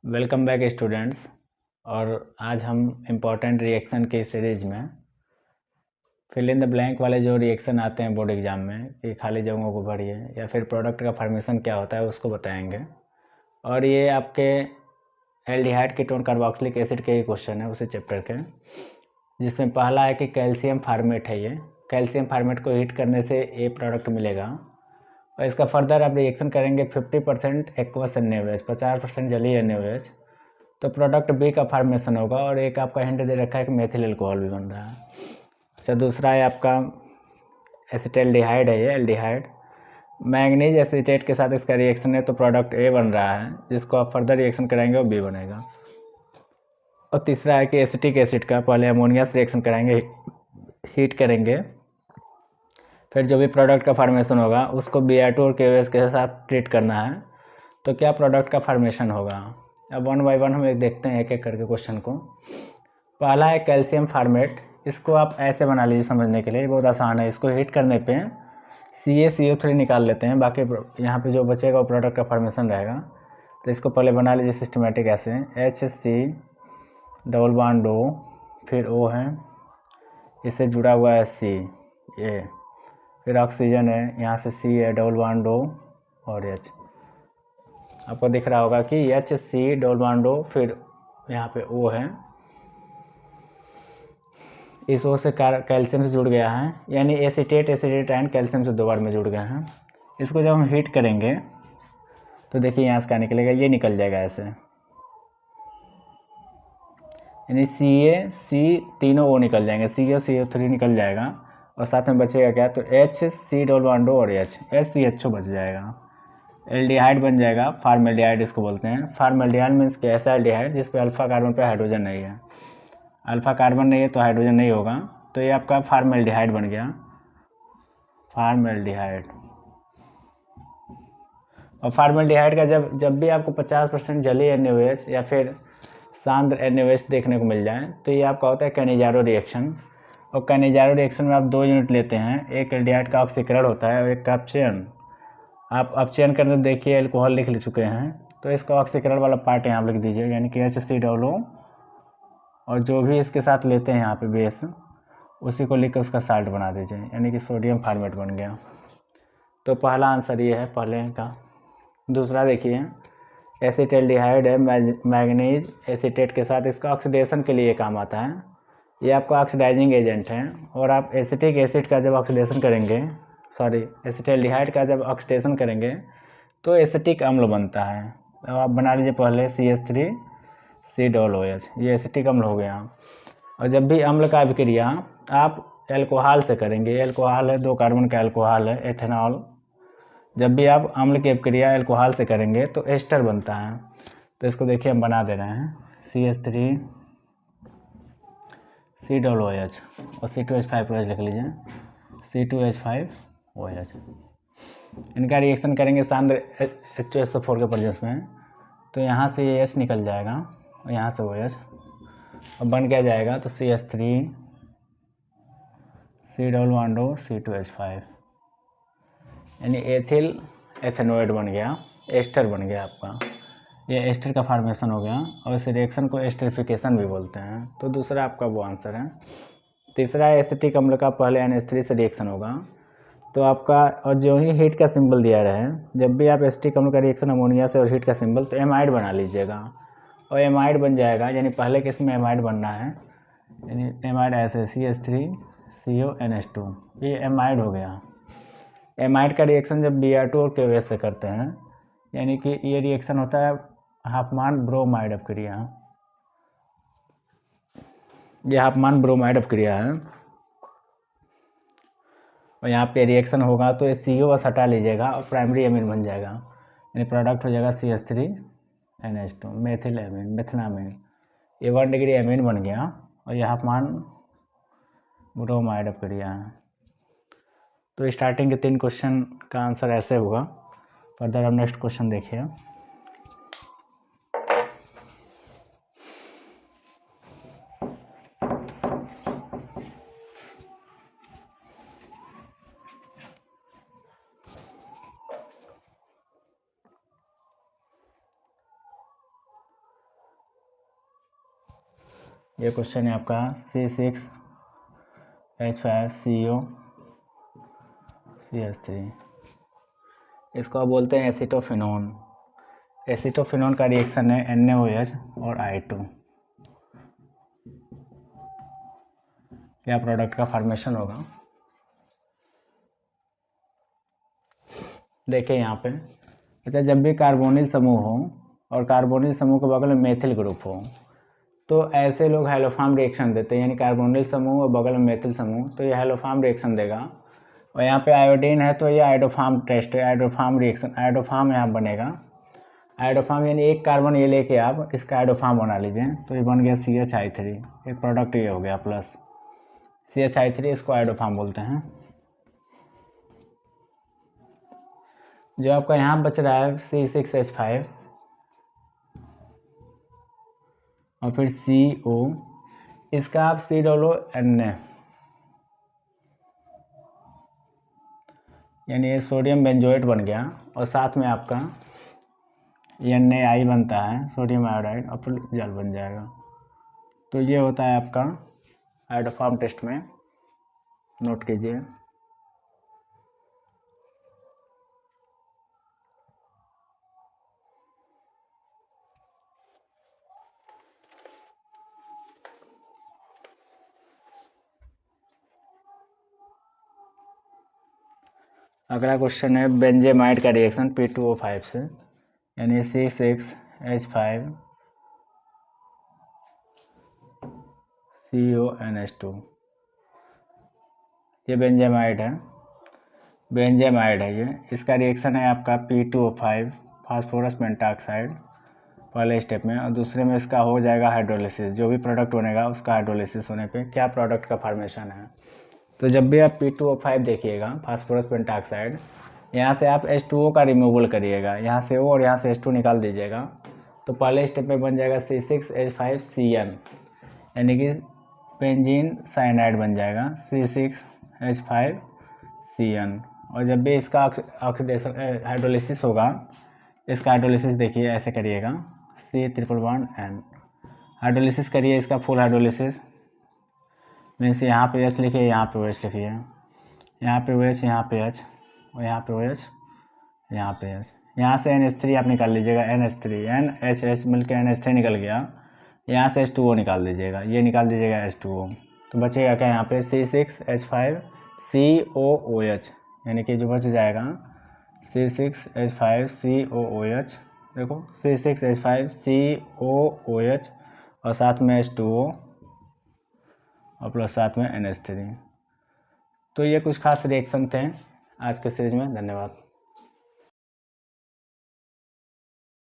Welcome back students. और आज हम इम्पॉर्टेंट रिएक्शन की सीरीज में फिल इन द ब्लैंक वाले जो रिएक्शन आते हैं बोर्ड एग्जाम में कि खाली जगहों को भरिए या फिर प्रोडक्ट का फॉर्मेशन क्या होता है उसको बताएंगे। और ये आपके एल्डिहाइड कीटोन कार्बोक्सिलिक एसिड के ही क्वेश्चन है उसी चैप्टर के, जिसमें पहला है कि कैल्शियम फार्मेट है। ये कैल्शियम फार्मेट को हीट करने से ये प्रोडक्ट मिलेगा और इसका फर्दर आप रिएक्शन करेंगे 50% एक्वस NaOH, 50% जलीय NaOH, तो प्रोडक्ट बी का फार्मेशन होगा। और एक आपका हिंट दे रखा है कि मेथिल अल्कोहल भी बन रहा है। अच्छा, दूसरा है आपका एसिटल्डिहाइड है। ये एल्डिहाइड मैंगनीज एसीटेट के साथ इसका रिएक्शन है तो प्रोडक्ट ए बन रहा है, जिसको आप फर्दर रिएक्शन कराएंगे वो बी बनेगा। और तीसरा है कि एसिटिक एसिड का पहले अमोनिया से रिएक्शन कराएंगे, हीट करेंगे, फिर जो भी प्रोडक्ट का फार्मेशन होगा उसको Br2 और KOH के साथ ट्रीट करना है तो क्या प्रोडक्ट का फार्मेशन होगा। अब वन बाय वन हम एक देखते हैं एक एक करके क्वेश्चन को। पहला है कैल्शियम फार्मेट। इसको आप ऐसे बना लीजिए समझने के लिए, बहुत आसान है। इसको हीट करने पे CaCO3 निकाल लेते हैं, बाकी यहाँ पे जो बचेगा वो प्रोडक्ट का फार्मेशन रहेगा। तो इसको पहले बना लीजिए सिस्टमेटिक ऐसे, HC डबल बॉन्ड O, फिर O है, इससे जुड़ा हुआ है C, ये फिर ऑक्सीजन है, यहाँ से C है, डबल बॉन्ड O और H। आपको दिख रहा होगा कि HC डबल बॉन्ड O, फिर यहाँ पे O है, इस O से कैल्शियम से जुड़ गया है, यानी एसीटेट एंड कैल्शियम से दो बार में जुड़ गए हैं। इसको जब हम हीट करेंगे तो देखिए यहाँ से क्या निकलेगा, ये निकल जाएगा ऐसे, यानी C तीनों O निकल जाएंगे, CO CO3 निकल जाएगा और साथ में बचेगा क्या, तो HC डबल बॉन्ड O और HCHO बच जाएगा। एल्डिहाइड बन जाएगा, फार्मेल्डिहाइड इसको बोलते हैं। फार्मेल्डिहाइड मीन्स कि ऐसा एल्डिहाइड जिस पे अल्फा कार्बन पे हाइड्रोजन नहीं है, अल्फा कार्बन नहीं है तो हाइड्रोजन नहीं होगा, तो ये आपका फार्मेल्डिहाइड बन गया, फार्मेल्डिहाइड। और फार्मेल्डिहाइड का जब भी आपको 50% जलीय NaOH या फिर सांद्र NaOH देखने को मिल जाए तो ये आपका होता है कैनिजारो रिएक्शन। और कैनिजारो रिएक्शन में आप 2 यूनिट लेते हैं, एक एल्डिहाइड का ऑक्सीकरण होता है और एक का अपचयन। आप अपचयन करने देखिए एल्कोहल लिख चुके हैं, तो इसका ऑक्सीकरण वाला पार्ट यहाँ लिख दीजिए, यानी कि HCOO, और जो भी इसके साथ लेते हैं यहाँ पे बेस उसी को लिख के उसका साल्ट बना दीजिए, यानी कि सोडियम फार्मेट बन गया। तो पहला आंसर ये है पहले का। दूसरा देखिए, एसिटल्डिहाइड है, मैग्नीज एसीटेट के साथ, इसका ऑक्सीडेशन के लिए काम आता है, ये आपका ऑक्सीडाइजिंग एजेंट है। और आप एसिटिक एसिड का जब ऑक्सीडेशन करेंगे, एसिटल्डिहाइड का जब ऑक्सीडेशन करेंगे तो एसिटिक अम्ल बनता है। अब आप बना लीजिए पहले CH3COOH, ये एसिटिक अम्ल हो गया। और जब भी अम्ल का अभिक्रिया आप एल्कोहल से करेंगे, एल्कोहल है 2 कार्बन का एल्कोहल है एथेनॉल, जब भी आप अम्ल की अभिक्रिया एल्कोहल से करेंगे तो एस्टर बनता है। तो इसको देखिए हम बना दे रहे हैं, CH3COOH और C2H5OH लिख लीजिए, C2H5OH। इनका रिएक्शन करेंगे सांद्र H2SO4 के प्रेजेंस में, तो यहाँ से ये H निकल जाएगा और यहाँ से OH, और बन क्या जाएगा, तो CH3C double bond O C2H5, यानी एथिल एथेनोएट बन गया, एस्टर बन गया आपका। ये एस्टर का फार्मेशन हो गया और इस रिएक्शन को एस्टरिफिकेशन भी बोलते हैं। तो दूसरा आपका वो आंसर है। तीसरा एसिटिक अम्ल का पहले NH3 से रिएक्शन होगा तो आपका, और जो ही हीट का सिंबल दिया रहे, जब भी आप एसिटिक अम्ल का रिएक्शन अमोनिया से और हीट का सिंबल, तो एमाइड बना लीजिएगा और एमाइड बन जाएगा, यानी पहले केस में एमाइड बनना है, यानी एमाइड ऐसे CH3CONH2, ये एमाइड हो गया। एमाइड का रिएक्शन जब Br2 और KOH से करते हैं, यानी कि ये रिएक्शन होता है हाफमान ब्रोमाइड अपक्रिया, ये हाफमान ब्रोमाइड अपक्रिया है। और यहाँ पे रिएक्शन होगा तो ये CO बस हटा लीजिएगा और प्राइमरी एमीन बन जाएगा, यानी प्रोडक्ट हो जाएगा CH3NH2 मेथिल एमीन, मेथनामीन, ये 1 डिग्री एमीन बन गया और ये हाफमान ब्रोमाइड अपक्रिया है। तो स्टार्टिंग के 3 क्वेश्चन का आंसर ऐसे होगा। फर्दर हम नेक्स्ट क्वेश्चन देखिए। ये क्वेश्चन है आपका C6H5CO इसको आप बोलते हैं एसिटोफिनोन। एसिटोफिनोन का रिएक्शन है NaOH और I2। क्या प्रोडक्ट का फॉर्मेशन होगा? देखिए यहाँ पे, अच्छा जब भी कार्बोनिल समूह हो और कार्बोनिल समूह के बगल में मेथिल ग्रुप हो तो ऐसे लोग हैलोफॉर्म रिएक्शन देते हैं, यानी कार्बोनिल समूह और बगल में मेथिल समूह, तो ये हैलोफॉर्म रिएक्शन देगा। और यहाँ पे आयोडीन है तो ये आयोडोफॉर्म टेस्ट है, आयोडोफॉर्म रिएक्शन, आयोडोफॉर्म यहाँ बनेगा। आयोडोफॉर्म यानी एक कार्बन ये लेके आप इसका आयोडोफॉर्म बना लीजिए, तो ये बन गया CH3, एक प्रोडक्ट ये हो गया प्लस CH3, इसको आयोडोफॉर्म बोलते हैं। जो आपका यहाँ बच रहा है C6H5 और फिर CO, इसका आप C डालो Na, यानी ये सोडियम बेंजोएट बन गया और साथ में आपका NaI बनता है, सोडियम आयोडाइड, और फिर जल बन जाएगा। तो ये होता है आपका आयोडोफॉर्म टेस्ट में, नोट कीजिए। अगला क्वेश्चन है बेंजेमाइड का रिएक्शन P2O5 से, यानी C6H5CONH2। ये बेंजेमाइड है, ये इसका रिएक्शन है आपका P2O5 फास्फोरस पेंटाऑक्साइड पहले स्टेप में, और दूसरे में इसका हो जाएगा हाइड्रोलिसिस। जो भी प्रोडक्ट बनेगा उसका हाइड्रोलिसिस होने पे क्या प्रोडक्ट का फॉर्मेशन है। तो जब भी आप P2O5 देखिएगा फास्फोरस पेंटाऑक्साइड, यहाँ से आप H2O का रिमूवल करिएगा, यहाँ से O और यहाँ से H2 निकाल दीजिएगा, तो पहले स्टेप में बन जाएगा C6H5CN, यानी कि बेंजीन साइनाइड बन जाएगा C6H5CN। और जब भी इसका ऑक्सीडेशन हाइड्रोलिसिस होगा, इसका हाइड्रोलिसिस देखिए ऐसे करिएगा, C111N हाइड्रोलिसिस करिए, इसका फुल हाइड्रोलिसिस मीन्स यहाँ पे H लिखिए, यहाँ पे OH लिखिए, यहाँ पे OH, यहाँ पे H, और यहाँ पे OH, यहाँ पे H। यहाँ से NH3 आप निकाल लीजिएगा, NH3 NHH मिलकर NH3 निकल गया, यहाँ से H2O निकाल दीजिएगा, ये निकाल दीजिएगा H2O, तो बचेगा क्या यहाँ पे C6H5COOH, यानी कि जो बच जाएगा C6H5COOH, देखो C6H5COOH और साथ में H2O और प्लस साथ में NH3। तो ये कुछ खास रिएक्शन थे आज के सीरीज में। धन्यवाद।